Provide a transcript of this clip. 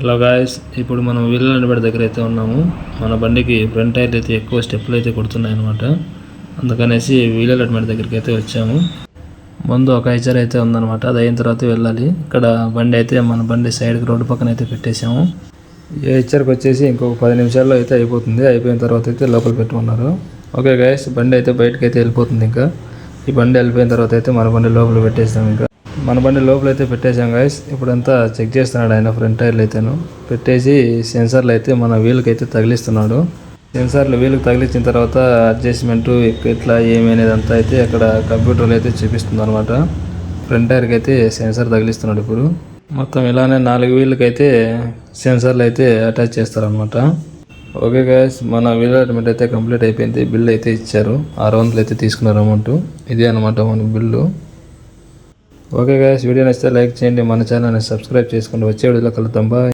Hello guys, ఇప్పుడు మనం wheel admit దగ్గర అయితే ఉన్నాము. మన బండికి ఫ్రంట్ టైర్ అయితే ఎక్కువ స్టెప్లు అయితే కొడుతున్నాయి అనమాట. అందుకనేసి వీల్ అడ్మిట్ దగ్గరికి అయితే వచ్చాము. ముందు ఒక హెచ్చర్ అయితే ఉందన్నమాట, అది అయిన తర్వాత వెళ్ళాలి. ఇక్కడ బండి అయితే మన బండి సైడ్కి రోడ్డు పక్కన అయితే పెట్టేశాము. ఈ హెచ్చర్కి వచ్చేసి ఇంకొక 10 నిమిషాల్లో అయితే అయిపోతుంది. అయిపోయిన తర్వాత అయితే లోపల పెట్టుకున్నారు. ఓకే గాయస్, బండి అయితే బయటకు అయితే వెళ్ళిపోతుంది. ఇంకా ఈ బండి వెళ్ళిపోయిన తర్వాత అయితే మన బండి లోపల పెట్టేస్తాం. ఇంకా మన బండి లోపల అయితే పెట్టేసాం గాయస్. ఇప్పుడంతా చెక్ చేస్తున్నాడు ఆయన ఫ్రంట్ టైర్లు అయితేను పెట్టేసి సెన్సార్లు అయితే మన వీల్కి అయితే తగిలిస్తున్నాడు. సెన్సార్లు వీల్కి తగిలించిన తర్వాత అడ్జస్ట్మెంట్ ఎట్లా ఏమి అనేది అంతా అయితే అక్కడ కంప్యూటర్లో అయితే చూపిస్తుంది అనమాట. ఫ్రంట్ టైర్కి అయితే సెన్సార్ తగిలిస్తున్నాడు. ఇప్పుడు మొత్తం ఇలానే 4 వీళ్ళకి అయితే సెన్సార్లు అయితే అటాచ్ చేస్తారనమాట. ఓకే గాయస్, మన వీల్ అడ్మిట్ అయితే కంప్లీట్ అయిపోయింది. బిల్ అయితే ఇచ్చారు, 600 అయితే తీసుకున్నారు అమౌంట్. ఇదే అనమాట మన బిల్లు. ఓకే గాయస్, వీడియో నచ్చితే లైక్ చేయండి, మన ఛానల్ని సబ్స్క్రైబ్ చేసుకోండి. వచ్చే వీడియోలో కలుద్దాం. బాయ్.